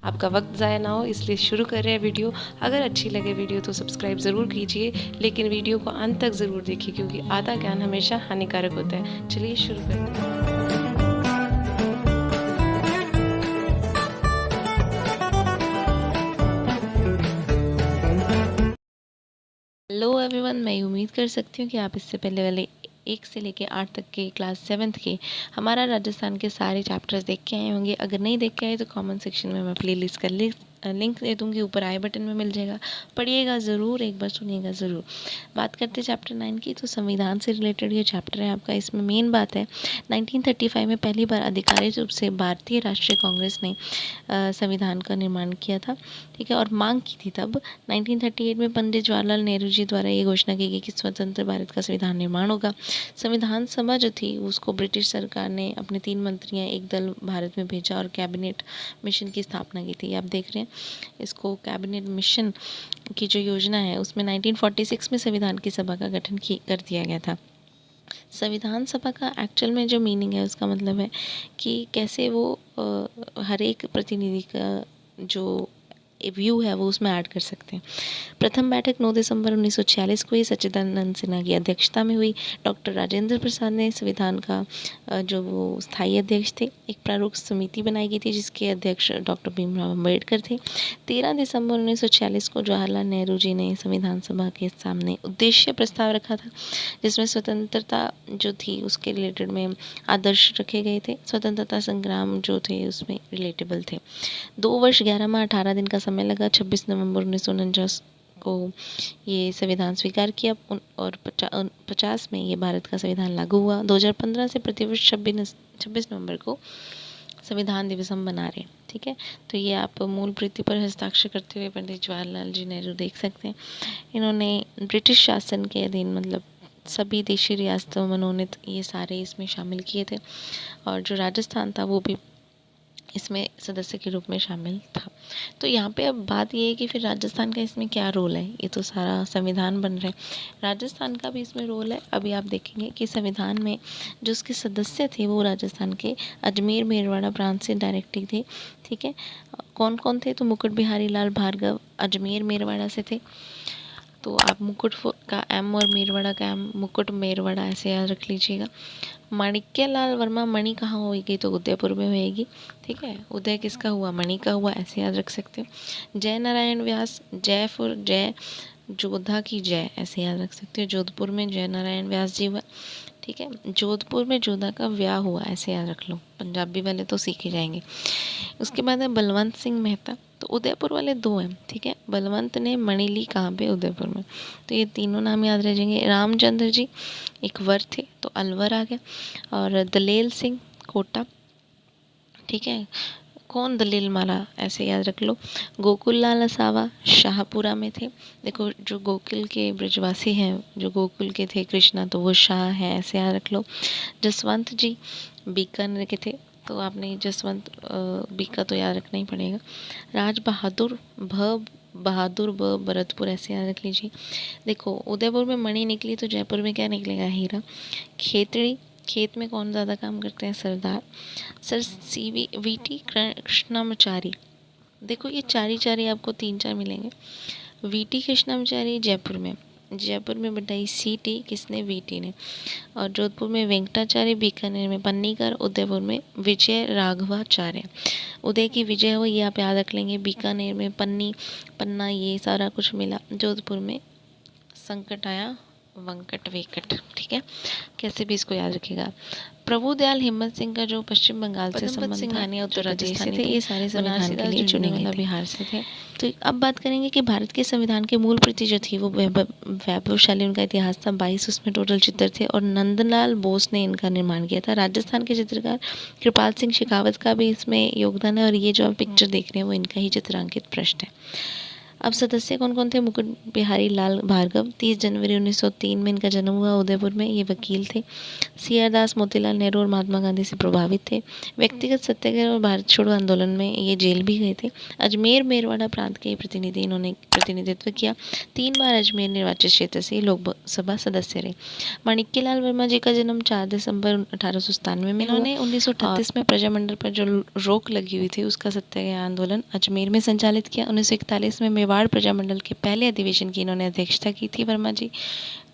आपका वक्त ज़ाया ना हो इसलिए शुरू कर रहे हैं वीडियो। अगर अच्छी लगे वीडियो तो सब्सक्राइब ज़रूर कीजिए, लेकिन वीडियो को अंत तक ज़रूर देखिए क्योंकि आधा ज्ञान हमेशा हानिकारक होता है। चलिए शुरू करते हैं। हेलो एवरीवन, मैं उम्मीद कर सकती हूँ कि आप इससे पहले वाले 1 से लेके 8 तक के क्लास 7th के हमारा राजस्थान के सारे चैप्टर्स देख के आए होंगे। अगर नहीं देख के आए तो कमेंट सेक्शन में मैं प्लेलिस्ट का लिंक दे दूँगी, ऊपर आई बटन में मिल जाएगा। पढ़िएगा ज़रूर, एक बार सुनिएगा ज़रूर। बात करते चैप्टर 9 की, तो संविधान से रिलेटेड ये चैप्टर है आपका। इसमें मेन बात है 1935 में पहली बार आधिकारिक रूप से भारतीय राष्ट्रीय कांग्रेस ने संविधान का निर्माण किया था, ठीक है, और मांग की थी तब 1938 में पंडित जवाहरलाल नेहरू जी द्वारा ये घोषणा की गई कि स्वतंत्र भारत का संविधान निर्माण होगा। संविधान सभा जो थी उसको ब्रिटिश सरकार ने अपने 3 मंत्रियां एक दल भारत में भेजा और कैबिनेट मिशन की स्थापना की थी। आप देख रहे हैं इसको, कैबिनेट मिशन की जो योजना है उसमें 1946 में संविधान की सभा का गठन कर दिया गया था। संविधान सभा का एक्चुअल में जो मीनिंग है उसका मतलब है कि कैसे वो हर एक प्रतिनिधि का जो व्यू है वो उसमें ऐड कर सकते हैं। प्रथम बैठक 9 दिसंबर 1946 को ही सच्चिदानंद सिन्हा की अध्यक्षता में हुई। डॉक्टर राजेंद्र प्रसाद ने संविधान का जो वो स्थायी अध्यक्ष थे। एक प्रारूप समिति बनाई गई थी जिसके अध्यक्ष डॉक्टर भीमराव अम्बेडकर थे। 13 दिसंबर 1946 को जवाहरलाल नेहरू जी ने संविधान सभा के सामने उद्देश्य प्रस्ताव रखा था, जिसमें स्वतंत्रता जो थी उसके रिलेटेड में आदर्श रखे गए थे। स्वतंत्रता संग्राम जो थे उसमें रिलेटेबल थे। 2 वर्ष 11 माह 18 दिन का समय लगा। 26 नवंबर 1949 को ये संविधान स्वीकार किया और 50 में ये भारत का संविधान लागू हुआ। 2015 से प्रतिवर्ष 26 नवंबर को संविधान दिवस हम मना रहे हैं, ठीक है। तो ये आप मूल प्रीति पर हस्ताक्षर करते हुए पंडित जवाहरलाल जी नेहरू देख सकते हैं। इन्होंने ब्रिटिश शासन के अधीन मतलब सभी देशी रियासतों मनोनीत ये सारे इसमें शामिल किए थे, और जो राजस्थान था वो भी इसमें सदस्य के रूप में शामिल था। तो यहाँ पे अब बात ये है कि फिर राजस्थान का इसमें क्या रोल है। ये तो सारा संविधान बन रहा है, राजस्थान का भी इसमें रोल है। अभी आप देखेंगे कि संविधान में जो उसके सदस्य थे वो राजस्थान के अजमेर मेरवाड़ा प्रांत से डायरेक्टली थे, ठीक है। कौन कौन थे, तो मुकुट बिहारी लाल भार्गव अजमेर मेरवाड़ा से थे। तो आप मुकुट का एम और मेरवाड़ा का एम, मुकुट मेरवाड़ा ऐसे याद रख लीजिएगा। माणिक्य लाल वर्मा, मणि कहाँ होगी, तो उदयपुर में होएगी, ठीक है। उदय किसका हुआ, मणि का हुआ, ऐसे याद रख सकते हो। जय नारायण व्यास, जयपुर जय, जोधा की जय, ऐसे याद रख सकते हो। जोधपुर में जय नारायण व्यास जी हुआ, ठीक है। जोधपुर में जोधा का व्याह हुआ, ऐसे याद रख लो, पंजाबी वाले तो सीख ही जाएंगे। उसके बाद है बलवंत सिंह मेहता, तो उदयपुर वाले 2 हैं, ठीक है। बलवंत ने मणि ली कहाँ पे, उदयपुर में, तो ये तीनों नाम याद रह जाएंगे। रामचंद्र जी एक वर थे तो अलवर आ गया, और दलेल सिंह कोटा, ठीक है। कौन, दलील माला, ऐसे याद रख लो। गोकुल लाल असावा शाहपुरा में थे। देखो जो गोकुल के ब्रजवासी हैं, जो गोकुल के थे कृष्णा, तो वो शाह हैं, ऐसे याद रख लो। जसवंत जी बीकानेर के थे, तो आपने जसवंत बीका तो याद रखना ही पड़ेगा। राज बहादुर बहादुर भरतपुर, ऐसे याद रख लीजिए। देखो उदयपुर में मणि निकली तो जयपुर में क्या निकलेगा, हीरा। खेतड़ी, खेत में कौन ज़्यादा काम करते हैं, सरदार। सर वीटी कृष्णामचारी, देखो ये चारी आपको 3-4 मिलेंगे। वीटी कृष्णामचारी जयपुर में बताई सीटी किसने, वीटी ने। और जोधपुर में वेंकटाचार्य, बीकानेर में पन्नीकर, उदयपुर में विजय राघवाचार्य। उदय की विजय हो ये आप याद रख लेंगे। बीकानेर में पन्ना ये सारा कुछ मिला। जोधपुर में संकट आया, वंकट वेकट, ठीक है, कैसे भी इसको याद रखिएगा। प्रभुदयाल हिम्मत सिंह का जो पश्चिम बंगाल से संबंध था, उत्तर प्रदेश से थे, ये सारे संविधान के लिए चुने गए थे, बिहार से थे। तो अब बात करेंगे कि भारत के संविधान के मूल प्रति जो थी वो वैभवशाली उनका इतिहास था। 22 उसमें टोटल चित्र थे और नंदलाल बोस ने इनका निर्माण किया था। राजस्थान के चित्रकार कृपाल सिंह शेखावत का भी इसमें योगदान है, और ये जो आप पिक्चर देख रहे हैं वो इनका ही चित्रांकित पृष्ठ है। अब सदस्य कौन कौन थे? मुकुट बिहारी लाल भार्गव, 30 जनवरी 1903 में इनका जन्म हुआ उदयपुर में, ये वकील थे। सी आर दास, मोतीलाल नेहरू और महात्मा गांधी से प्रभावित थे। व्यक्तिगत सत्याग्रह और भारत छोड़ो आंदोलन में ये जेल भी गए थे। अजमेर मेरवाड़ा प्रांत के प्रतिनिधि इन्होंने प्रतिनिधित्व किया। 3 बार अजमेर निर्वाचित क्षेत्र से लोकसभा सदस्य रहे। माणिक्यलाल वर्मा जी का जन्म 4 दिसंबर 1897 में इन्होंने 1938 में प्रजामंडल पर जो रोक लगी हुई थी उसका सत्याग्रह आंदोलन अजमेर में संचालित किया। 1941 में मेवाड़ प्रजामंडल के पहले अधिवेशन की इन्होंने अध्यक्षता की थी वर्मा जी।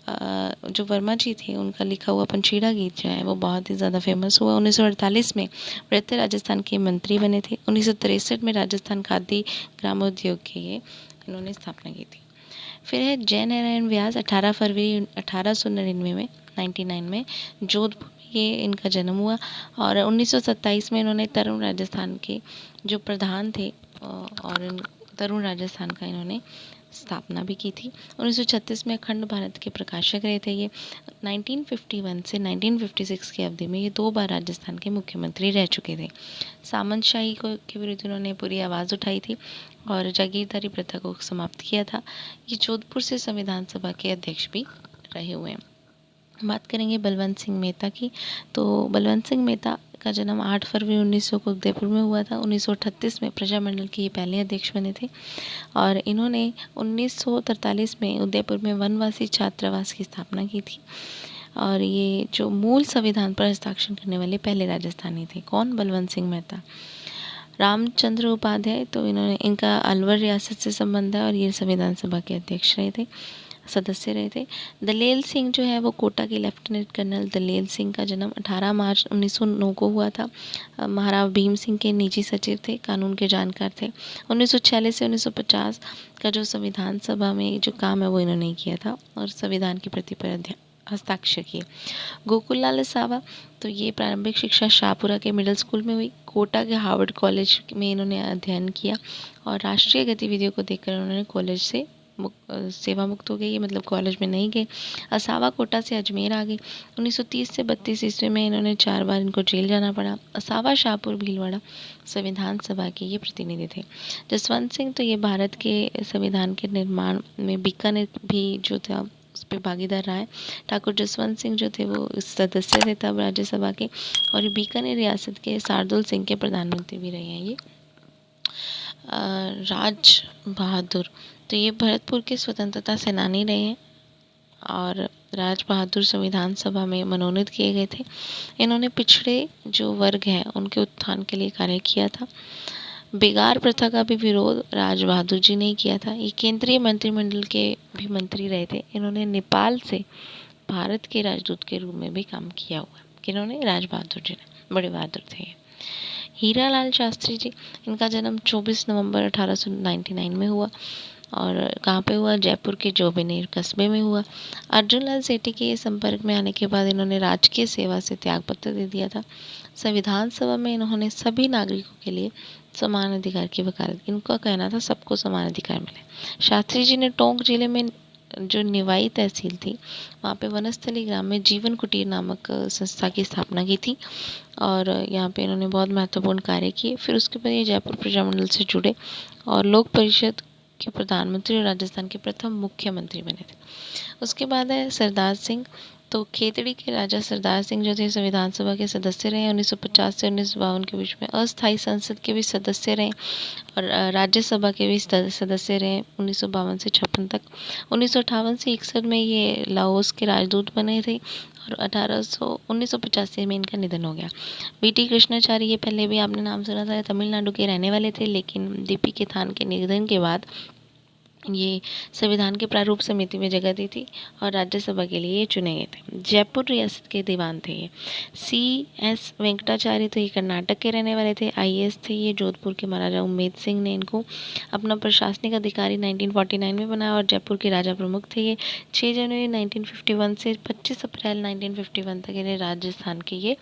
जो वर्मा जी थे उनका लिखा हुआ पंचीड़ा गीत जो है वो बहुत ही ज़्यादा फेमस हुआ। 1948 में वृत्त राजस्थान के मंत्री बने थे। 1963 में राजस्थान खादी ग्रामोद्योग की इन्होंने स्थापना की थी। फिर है जयनारायण व्यास, 18 फरवरी 1899 में 99 में जोधपुर ये इनका जन्म हुआ। और 1927 में इन्होंने तरुण राजस्थान के जो प्रधान थे और तरुण राजस्थान का इन्होंने स्थापना भी की थी। 1936 में अखंड भारत के प्रकाशक रहे थे ये। 1951 से 1956 की अवधि में ये 2 बार राजस्थान के मुख्यमंत्री रह चुके थे। सामंतशाही के विरुद्ध इन्होंने पूरी आवाज़ उठाई थी और जागीरदारी प्रथा को समाप्त किया था। ये जोधपुर से संविधान सभा के अध्यक्ष भी रहे हुए हैं। बात करेंगे बलवंत सिंह मेहता की, तो बलवंत सिंह मेहता का जन्म 8 फरवरी 1900 को उदयपुर में हुआ था। 1938 में प्रजामंडल के ये पहले अध्यक्ष बने थे और इन्होंने 1943 में उदयपुर में वनवासी छात्रावास की स्थापना की थी। और ये जो मूल संविधान पर हस्ताक्षर करने वाले पहले राजस्थानी थे। कौन? बलवंत सिंह मेहता। रामचंद्र उपाध्याय, तो इनका अलवर रियासत से संबंध है और ये संविधान सभा के अध्यक्ष रहे थे, सदस्य रहे थे। दलेल सिंह जो है वो कोटा के लेफ्टिनेंट कर्नल दलेल सिंह का जन्म 18 मार्च 1909 को हुआ था। महाराव भीम सिंह के निजी सचिव थे, कानून के जानकार थे। 1946 से 1950 का जो संविधान सभा में जो काम है वो इन्होंने किया था और संविधान की प्रति पर हस्ताक्षर किए। गोकुल लाल सावा, तो ये प्रारंभिक शिक्षा शाहपुरा के मिडिल स्कूल में हुई। कोटा के हार्वर्ड कॉलेज में इन्होंने अध्ययन किया और राष्ट्रीय गतिविधियों को देखकर उन्होंने कॉलेज से सेवा मुक्त हो गई, ये मतलब कॉलेज में नहीं गए। असावा कोटा से अजमेर आ गए। 1930 से 32 ईस्वी में इन्होंने 4 बार इनको जेल जाना पड़ा। असावा, शाहपुर, भीलवाड़ा संविधान सभा के ये प्रतिनिधि थे। जसवंत सिंह, तो ये भारत के संविधान के निर्माण में बीकानेर भी जो था उस पर भागीदार रहा है। ठाकुर जसवंत सिंह जो थे वो सदस्य थे तब राज्यसभा के और बीकानेर रियासत के शार्दुल सिंह के प्रधानमंत्री भी रहे हैं ये। राज बहादुर, तो ये भरतपुर के स्वतंत्रता सेनानी रहे हैं और राज बहादुर संविधान सभा में मनोनीत किए गए थे। इन्होंने पिछड़े जो वर्ग हैं उनके उत्थान के लिए कार्य किया था। बेगार प्रथा का भी विरोध राज बहादुर जी ने किया था। ये केंद्रीय मंत्रिमंडल के भी मंत्री रहे थे। इन्होंने नेपाल से भारत के राजदूत के रूप में भी काम किया हुआ। किन्होंने? राज बहादुर जी ने, बड़े बहादुर थे। हीरा लाल शास्त्री जी, इनका जन्म 24 नवंबर 1899 में हुआ और कहाँ पे हुआ? जयपुर के जोबनेर कस्बे में हुआ। अर्जुन लाल सेठी के संपर्क में आने के बाद इन्होंने राजकीय सेवा से त्यागपत्र दे दिया था। संविधान सभा में इन्होंने सभी नागरिकों के लिए समान अधिकार की वकालत की। इनका कहना था सबको समान अधिकार मिले। शास्त्री जी ने टोंक जिले में जो निवाई तहसील थी वहाँ पे वनस्थली ग्राम में जीवन कुटीर नामक संस्था की स्थापना की थी और यहाँ पे इन्होंने बहुत महत्वपूर्ण कार्य किए। फिर उसके बाद ये जयपुर प्रजामंडल से जुड़े और लोक परिषद के प्रधानमंत्री और राजस्थान के प्रथम मुख्यमंत्री बने थे। उसके बाद है सरदार सिंह, तो खेतड़ी के राजा सरदार सिंह जो थे संविधान सभा के सदस्य रहे। 1950 से 1952 के बीच में अस्थायी संसद के भी सदस्य रहे और राज्यसभा के भी सदस्य रहे 1952 से 56 तक। 1958 से 61 में ये लाओस के राजदूत बने थे और 1985 में इनका निधन हो गया। बीटी कृष्णाचार्य, ये पहले भी आपने नाम सुना था, तमिलनाडु के रहने वाले थे लेकिन डीपी के थान के निधन के बाद ये संविधान के प्रारूप समिति में जगह दी थी और राज्यसभा के लिए ये चुने गए थे। जयपुर रियासत के दीवान थे ये। CS वेंकटाचार्य, तो ये कर्नाटक के रहने वाले थे। IAS थे ये। जोधपुर के महाराजा उम्मेद सिंह ने इनको अपना प्रशासनिक अधिकारी 1949 में बनाया और जयपुर के राजा प्रमुख थे ये। 6 जनवरी 1951 से 25 अप्रैल 1951 तक ये राजस्थान के ये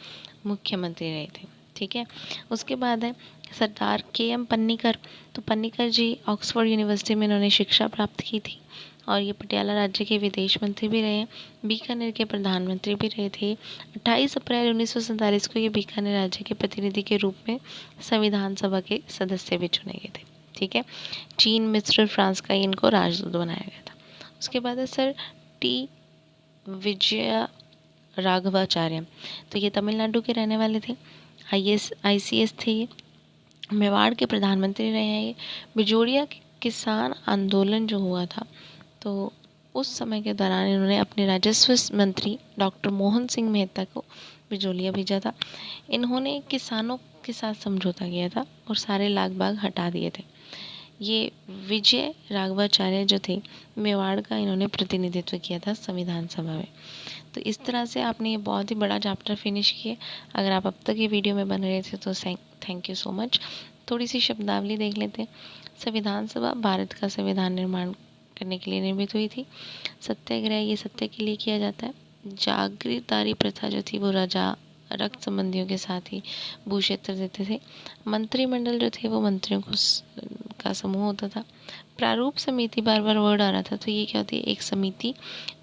मुख्यमंत्री रहे थे। ठीक है। उसके बाद है सरदार KM पन्नीकर, तो पन्नीकर जी ऑक्सफोर्ड यूनिवर्सिटी में इन्होंने शिक्षा प्राप्त की थी और ये पटियाला राज्य के विदेश मंत्री भी रहे। बीकानेर के प्रधानमंत्री भी रहे थे। 28 अप्रैल 1947 को ये बीकानेर राज्य के प्रतिनिधि के रूप में संविधान सभा के सदस्य भी चुने गए थे। ठीक है। चीन, मिस्र, फ्रांस का इनको राजदूत बनाया गया था। उसके बाद है सर टी विजय राघवाचार्य, तो ये तमिलनाडु के रहने वाले थे। ICS थे ये। मेवाड़ के प्रधानमंत्री रहे हैं ये। बिजोड़िया किसान आंदोलन जो हुआ था, तो उस समय के दौरान इन्होंने अपने राजस्व मंत्री डॉक्टर मोहन सिंह मेहता को बिजोलिया भेजा था। इन्होंने किसानों के साथ समझौता किया था और सारे लाग बाग हटा दिए थे। ये विजय राघवाचार्य जो थे, मेवाड़ का इन्होंने प्रतिनिधित्व किया था संविधान सभा में। तो इस तरह से आपने ये बहुत ही बड़ा चैप्टर फिनिश किया। अगर आप अब तक ये वीडियो में बन रहे थे तो थैंक यू सो मच। थोड़ी सी शब्दावली देख लेते हैं। संविधान सभा भारत का संविधान निर्माण करने के लिए निर्मित हुई थी। सत्याग्रह ये सत्य के लिए किया जाता है। जागीरदारी प्रथा जो थी वो राजा रक्त संबंधियों के साथ ही भू क्षेत्र देते थे। मंत्रिमंडल जो थे वो मंत्रियों का समूह होता था। प्रारूप समिति, बार बार वर्ड आ रहा था, तो ये क्या होती है, एक समिति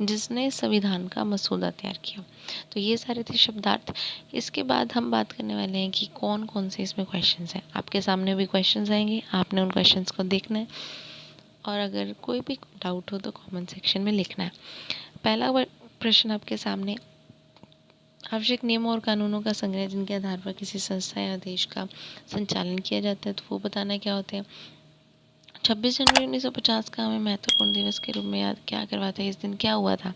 जिसने संविधान का मसूदा तैयार किया। तो ये सारे थे शब्दार्थ। इसके बाद हम बात करने वाले हैं कि कौन कौन से इसमें क्वेश्चंस हैं। आपके सामने भी क्वेश्चंस आएंगे, आपने उन क्वेश्चंस को देखना है और अगर कोई भी डाउट हो तो कमेंट सेक्शन में लिखना है। पहला प्रश्न आपके सामने, आवश्यक नियमों और कानूनों का संग्रह जिनके आधार पर किसी संस्था या देश का संचालन किया जाता है, तो वो बताना क्या होते हैं। 26 जनवरी 1950 का हमें महत्वपूर्ण दिवस के रूप में याद क्या करवाता है, इस दिन क्या हुआ था।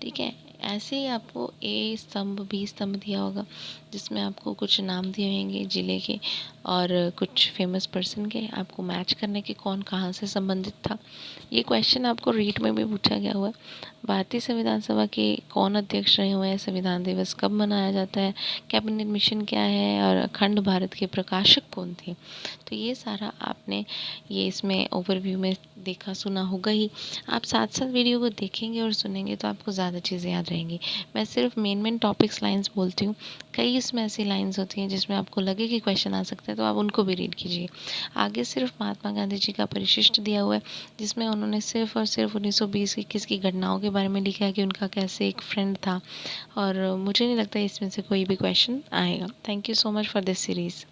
ठीक है, ऐसे ही आपको A स्तंभ, B स्तंभ दिया होगा जिसमें आपको कुछ नाम दिए होंगे जिले के और कुछ फेमस पर्सन के, आपको मैच करने के कौन कहाँ से संबंधित था। ये क्वेश्चन आपको रीट में भी पूछा गया हुआ है। भारतीय संविधान सभा के कौन अध्यक्ष रहे हुए हैं, संविधान दिवस कब मनाया जाता है, कैबिनेट मिशन क्या है और अखंड भारत के प्रकाशक कौन थे। तो ये सारा आपने ये इसमें ओवरव्यू में देखा सुना होगा ही। आप साथ साथ वीडियो को देखेंगे और सुनेंगे तो आपको ज़्यादा चीज़ें याद रहेंगी। मैं सिर्फ मेन टॉपिक्स लाइंस बोलती हूँ, कई इसमें ऐसी लाइंस होती हैं जिसमें आपको लगे कि क्वेश्चन आ सकता है, तो आप उनको भी रीड कीजिए। आगे सिर्फ महात्मा गांधी जी का परिशिष्ट दिया हुआ है जिसमें उन्होंने सिर्फ और सिर्फ 1920-21 की घटनाओं के बारे में लिखा है कि उनका कैसे एक फ्रेंड था, और मुझे नहीं लगता इसमें से कोई भी क्वेश्चन आएगा। Thank you so much for this series.